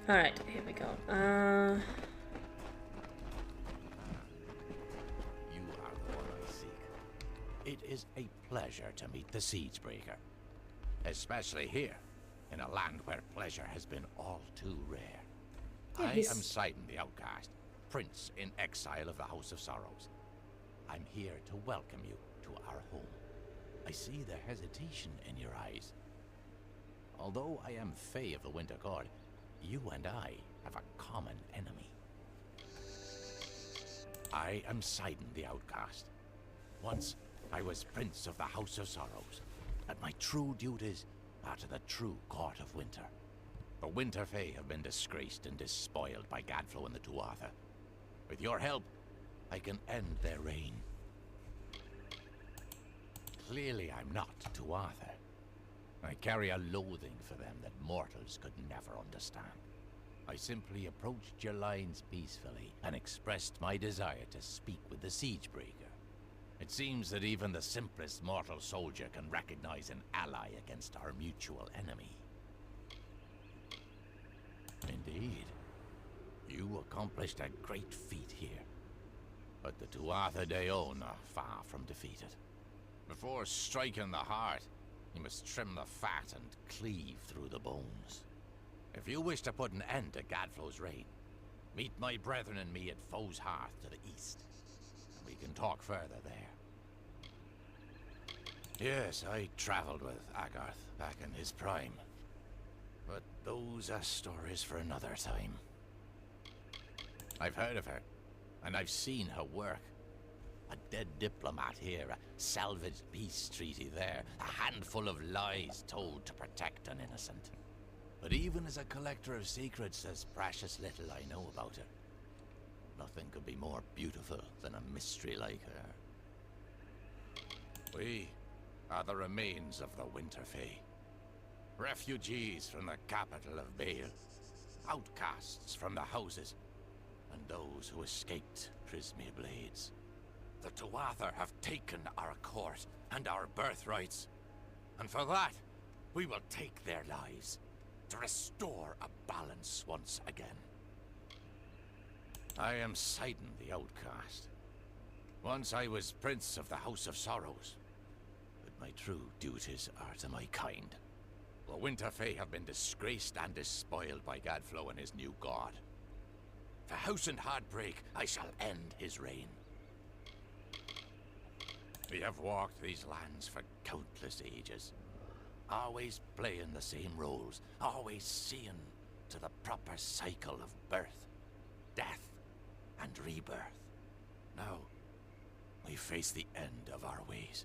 Alright, here we go. You are the one I seek. It is a pleasure to meet the Siegebreaker. Especially here, in a land where pleasure has been all too rare. Yeah, I he's... am Sidon the Outcast, Prince in exile of the House of Sorrows. I'm here to welcome you to our home. I see the hesitation in your eyes. Although I am Fae of the Winter Court, you and I have a common enemy. I am Sidon the Outcast. Once, I was Prince of the House of Sorrows, but my true duties are to the true Court of Winter. The Winter Fae have been disgraced and despoiled by Gadflow and the Tuatha. With your help, I can end their reign. Clearly I'm not Tuatha. I carry a loathing for them that mortals could never understand. I simply approached your lines peacefully and expressed my desire to speak with the Siegebreaker. It seems that even the simplest mortal soldier can recognize an ally against our mutual enemy. Indeed. You accomplished a great feat here. But the Tuatha De Own are far from defeated. Before striking the heart, you must trim the fat and cleave through the bones. If you wish to put an end to Gadflow's reign, meet my brethren and me at Foe's Hearth to the east. And we can talk further there. Yes, I traveled with Agarth back in his prime. But those are stories for another time. I've heard of her, and I've seen her work. A dead diplomat here, a salvaged peace treaty there, a handful of lies told to protect an innocent. But even as a collector of secrets, there's precious little I know about her. Nothing could be more beautiful than a mystery like her. We are the remains of the Winter Fae. Refugees from the capital of Bale. Outcasts from the houses. And those who escaped Prismere Blades. The Tuatha have taken our court and our birthrights. And for that, we will take their lives. To restore a balance once again. I am Sidon the Outcast. Once I was Prince of the House of Sorrows. But my true duties are to my kind. The Winter Fae have been disgraced and despoiled by Gadflow and his new god. For House and Heartbreak, I shall end his reign. We have walked these lands for countless ages. Always playing the same roles, always seeing to the proper cycle of birth, death, and rebirth. Now, we face the end of our ways.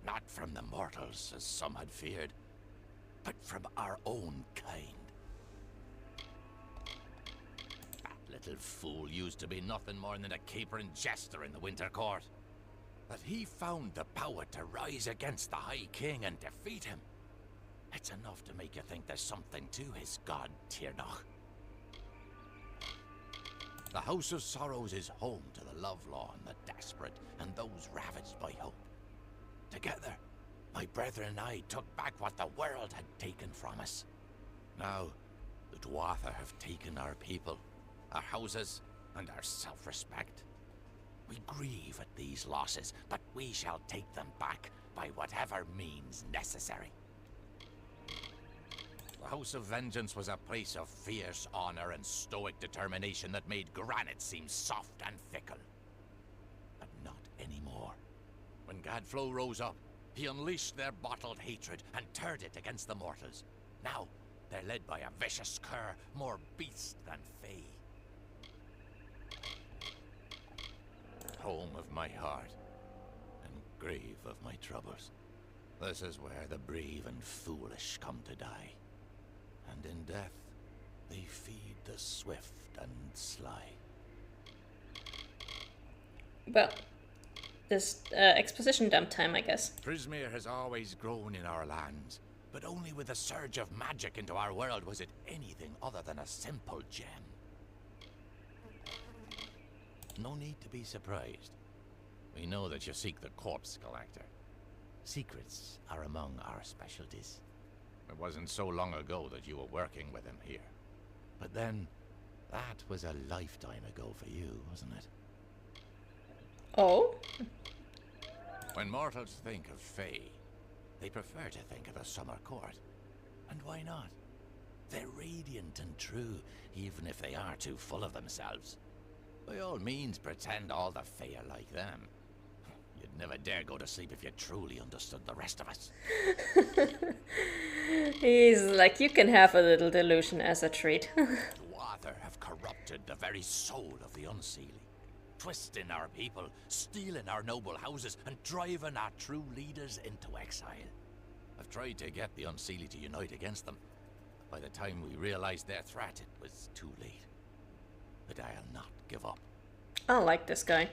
Not from the mortals, as some had feared, but from our own kind. That little fool used to be nothing more than a caper and jester in the Winter Court. But he found the power to rise against the High King and defeat him. It's enough to make you think there's something to his god, Tirnoch. The House of Sorrows is home to the lovelorn, the desperate, and those ravaged by hope. Together, my brethren and I took back what the world had taken from us. Now, the Tuatha have taken our people, our houses, and our self-respect. We grieve at these losses, but we shall take them back by whatever means necessary. The House of Vengeance was a place of fierce honor and stoic determination that made granite seem soft and fickle. But not anymore. When Gadflow rose up, he unleashed their bottled hatred and turned it against the mortals. Now, they're led by a vicious cur, more beast than fae. Home of my heart, and grave of my troubles. This is where the brave and foolish come to die. And in death, they feed the swift and sly. Well, this exposition dump time, I guess. Prismere has always grown in our lands, but only with a surge of magic into our world was it anything other than a simple gem. No need to be surprised. We know that you seek the corpse collector. Secrets are among our specialties. It wasn't so long ago that you were working with him here. But then, that was a lifetime ago for you, wasn't it? Oh? When mortals think of Fae, they prefer to think of a summer court. And why not? They're radiant and true, even if they are too full of themselves. By all means, pretend all the Fae are like them. You'd never dare go to sleep if you truly understood the rest of us. He's like, you can have a little delusion as a treat. Tuatha have corrupted the very soul of the Unseelie, twisting our people, stealing our noble houses, and driving our true leaders into exile. I've tried to get the Unseelie to unite against them. By the time we realized their threat, it was too late. But I'll not give up. I like this guy.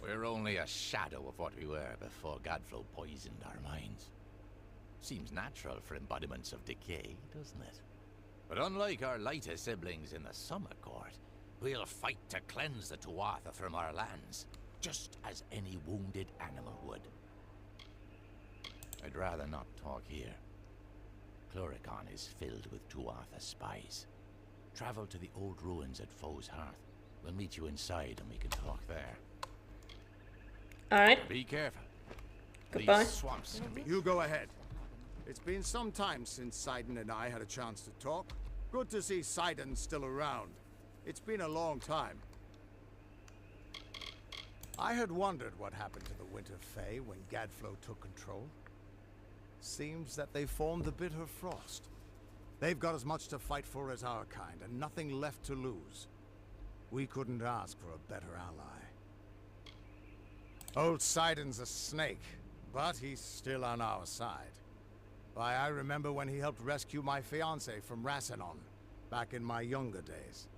We're only a shadow of what we were before Godflow poisoned our minds. Seems natural for embodiments of decay, doesn't it? But unlike our lighter siblings in the Summer Court, we'll fight to cleanse the Tuatha from our lands, just as any wounded animal would. I'd rather not talk here. Chloricon is filled with Tuatha spies. Travel to the old ruins at Foe's Hearth. We'll meet you inside and we can talk there. Alright. Be careful. Goodbye. These swamps can be... You go ahead. It's been some time since Sidon and I had a chance to talk. Good to see Sidon still around. It's been a long time. I had wondered what happened to the Winter Fae when Gadflow took control. Seems that they formed the Bitter Frost. They've got as much to fight for as our kind, and nothing left to lose. We couldn't ask for a better ally. Old Sidon's a snake, but he's still on our side. Why, I remember when he helped rescue my fiancée from Rassanon, back in my younger days.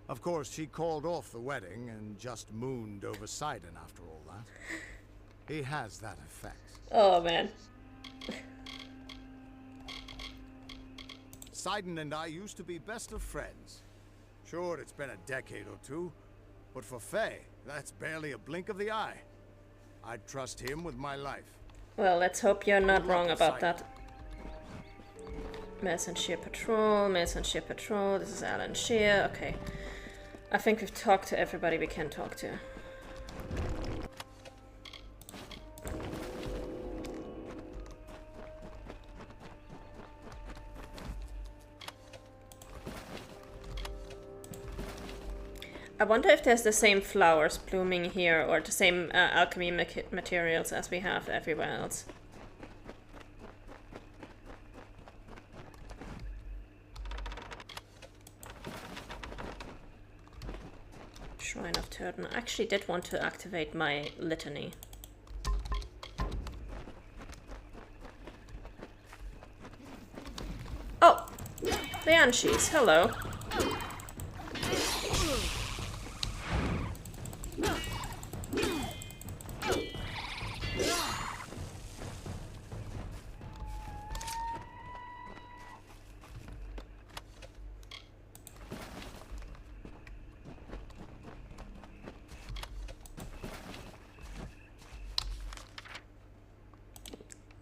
Of course, she called off the wedding and just mooned over Sidon after all that. He has that effect. Oh, man. Sidon and I used to be best of friends. Sure, it's been a decade or two, but for Faye, that's barely a blink of the eye. I'd trust him with my life. Well, let's hope you're not wrong about that. Mason Shear Patrol, Mason Shear Patrol, this is Alan Shear, okay. I think we've talked to everybody we can talk to. I wonder if there's the same flowers blooming here or the same alchemy materials as we have everywhere else. Shrine of Turton. I actually did want to activate my litany. Oh! The Banshees, hello.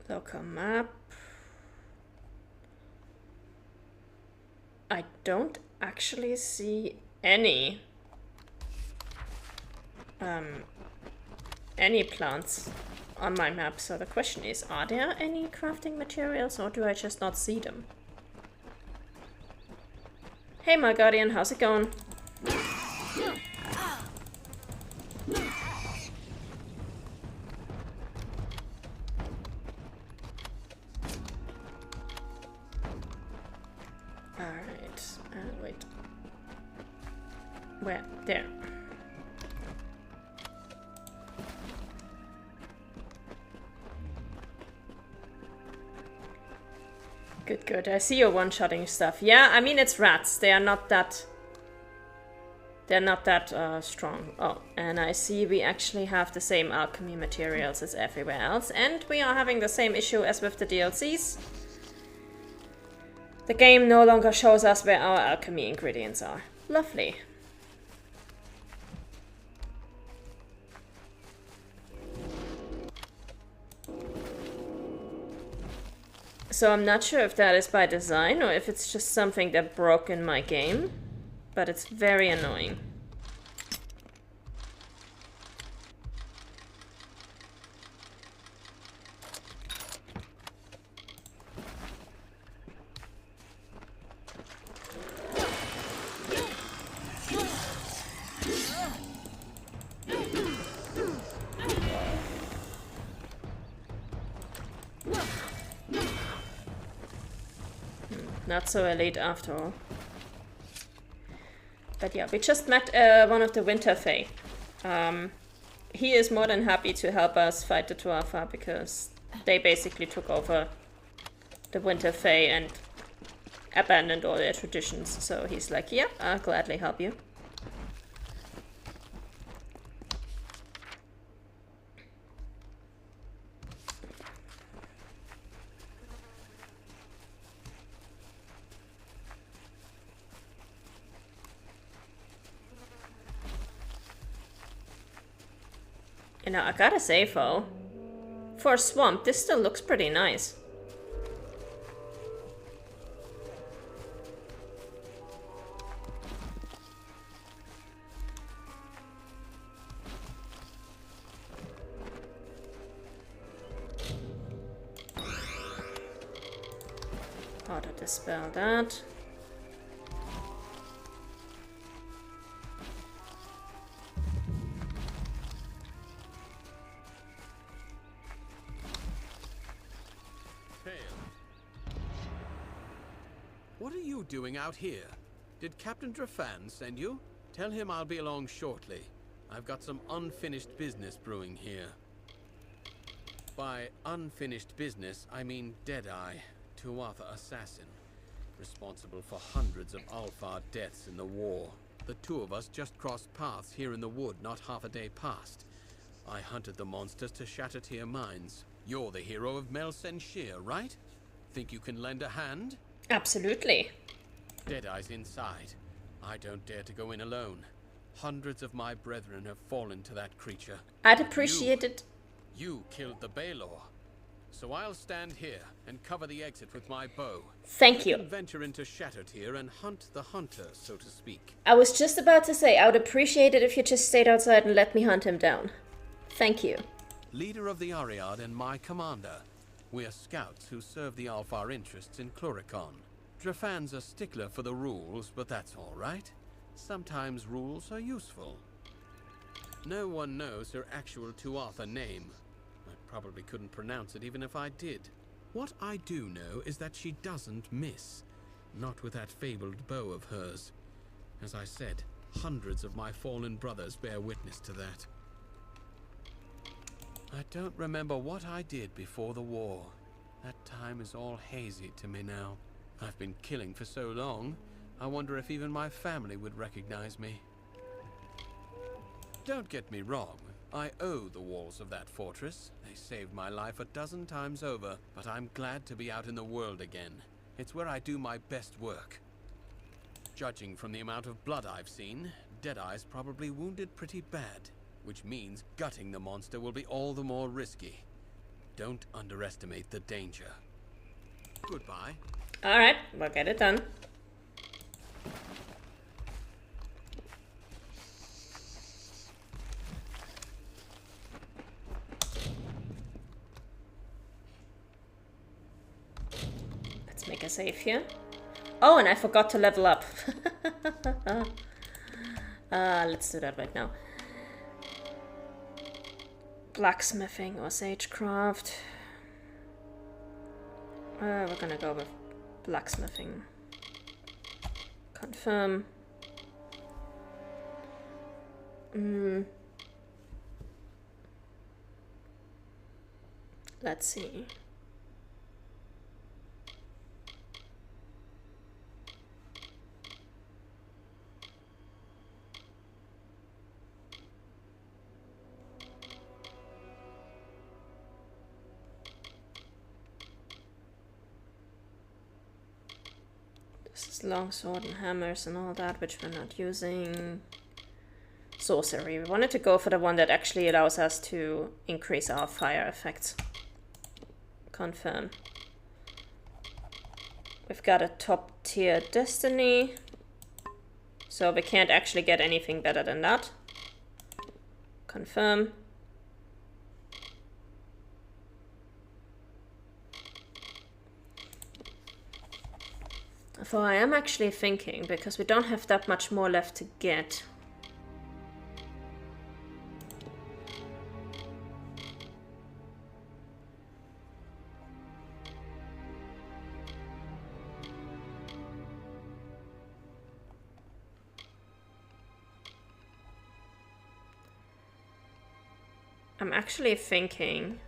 Local map. I don't actually see any plants on my map, so the question is, are there any crafting materials or do I just not see them? Hey my guardian, how's it going? Wait. Where? There. Good, good. I see you're one-shotting stuff. Yeah, I mean, it's rats. They are not that... They're not that strong. Oh, and I see we actually have the same alchemy materials as everywhere else. And we are having the same issue as with the DLCs. The game no longer shows us where our alchemy ingredients are. Lovely. So I'm not sure if that is by design or if it's just something that broke in my game, but it's very annoying. Not so elite after all. But yeah, we just met one of the Winter Fae. He is more than happy to help us fight the Tuatha because they basically took over the Winter Fae and abandoned all their traditions. So he's like, yeah, I'll gladly help you. You know, I gotta say, though, for a swamp, this still looks pretty nice. How to dispel that. What are you doing out here? Did Captain Drafan send you? Tell him I'll be along shortly. I've got some unfinished business brewing here. By unfinished business, I mean Deadeye, Tuatha assassin, responsible for hundreds of Alfar deaths in the war. The two of us just crossed paths here in the wood not half a day past. I hunted the monsters to shatter Tyr mines. You're the hero of Mel Senshir, right? Think you can lend a hand? Absolutely. Deadeye's inside. I don't dare to go in alone. Hundreds of my brethren have fallen to that creature. I'd appreciate it. You killed the Baelor. So I'll stand here and cover the exit with my bow. Thank you. can venture into Shattertear and hunt the hunter, so to speak. I was just about to say, I would appreciate it if you just stayed outside and let me hunt him down. Thank you. Leader of the Ariad and my commander. We're scouts who serve the Alfar interests in Cluricon. Drafan's a stickler for the rules, but that's all right. Sometimes rules are useful. No one knows her actual Tuatha name. I probably couldn't pronounce it even if I did. What I do know is that she doesn't miss. Not with that fabled bow of hers. As I said, hundreds of my fallen brothers bear witness to that. I don't remember what I did before the war. That time is all hazy to me now. I've been killing for so long, I wonder if even my family would recognize me. Don't get me wrong, I owe the walls of that fortress. They saved my life a dozen times over, but I'm glad to be out in the world again. It's where I do my best work. Judging from the amount of blood I've seen, Deadeye's probably wounded pretty bad, which means gutting the monster will be all the more risky. Don't underestimate the danger. Goodbye. Alright, we'll get it done. Let's make a save here. Oh, and I forgot to level up. Let's do that right now. Blacksmithing or sagecraft. We're gonna go with blacksmithing. Confirm. Let's see. Longsword and hammers and all that, which we're not using. Sorcery. We wanted to go for the one that actually allows us to increase our fire effects. Confirm. We've got a top tier destiny. So we can't actually get anything better than that. Confirm. For I am actually thinking, because we don't have that much more left to get. I'm actually thinking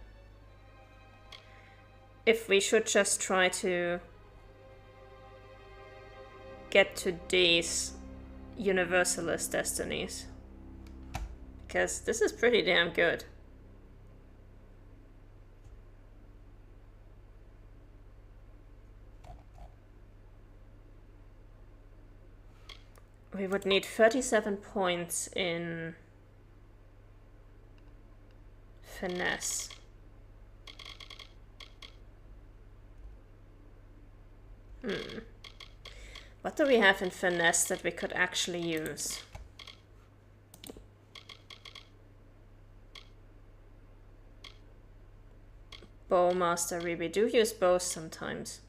if we should just try to get to these universalist destinies, because this is pretty damn good. We would need 37 points in finesse. What do we have in finesse that we could actually use? Bow mastery. We do use bows sometimes.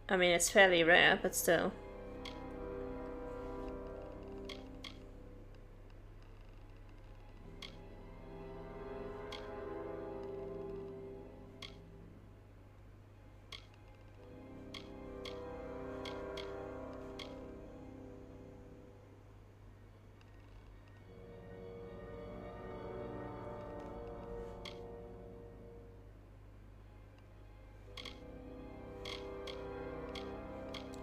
I mean, it's fairly rare, but still.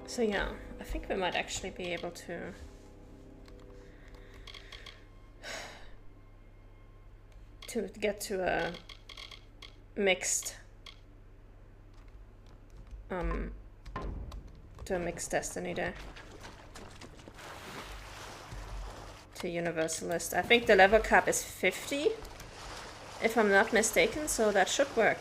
So yeah, I think we might actually be able to get to a mixed destiny there. To universalist. I think the level cap is 50, if I'm not mistaken, so that should work.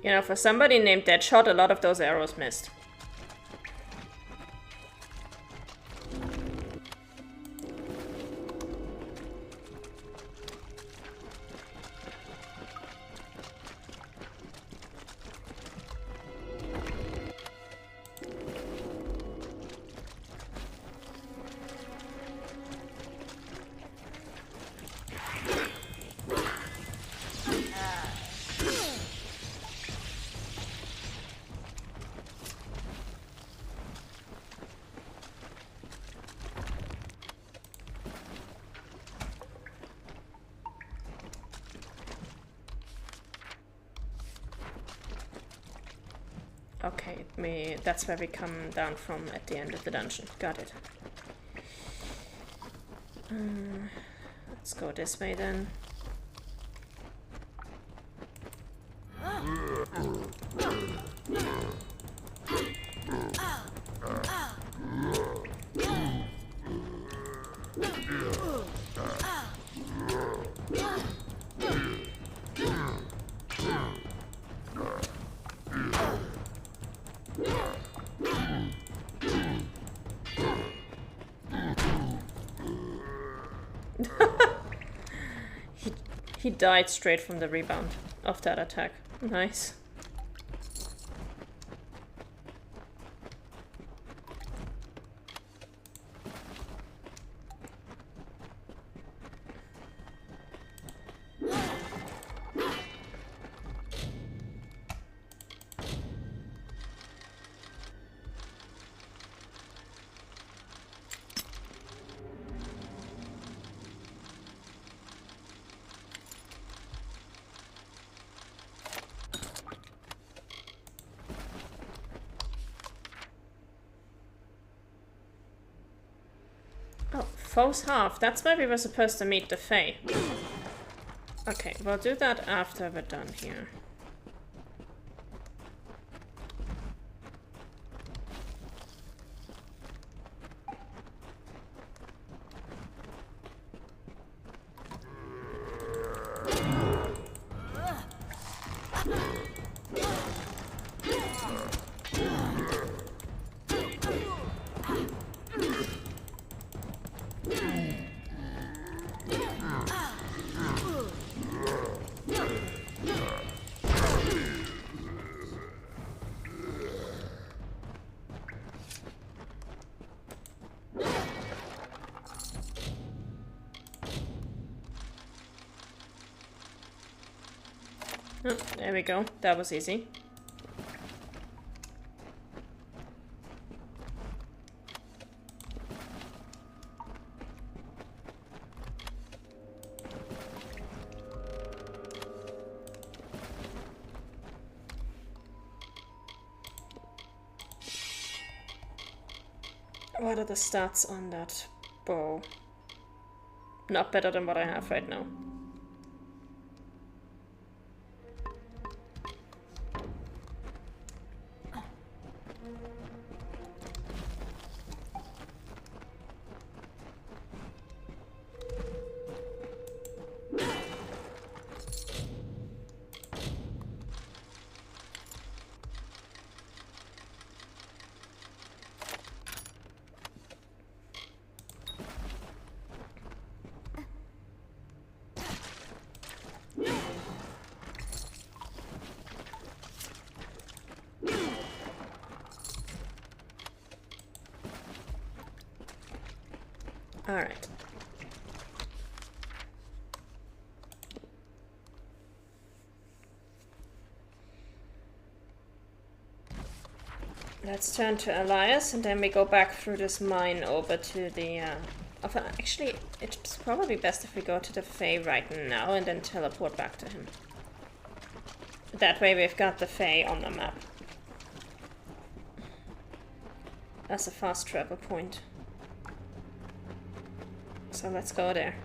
You know, for somebody named Deadshot, a lot of those arrows missed. Okay, that's where we come down from at the end of the dungeon. Got it. Let's go this way then. He died straight from the rebound of that attack. Nice. Oh, foe's half. That's where we were supposed to meet the Fae. Okay, we'll do that after we're done here. Oh, there we go. That was easy. What are the stats on that bow? Not better than what I have right now. All right. Let's turn to Elias, and then we go back through this mine over to the... actually, it's probably best if we go to the Fae right now and then teleport back to him. That way we've got the Fae on the map. As a fast travel point. So let's go there.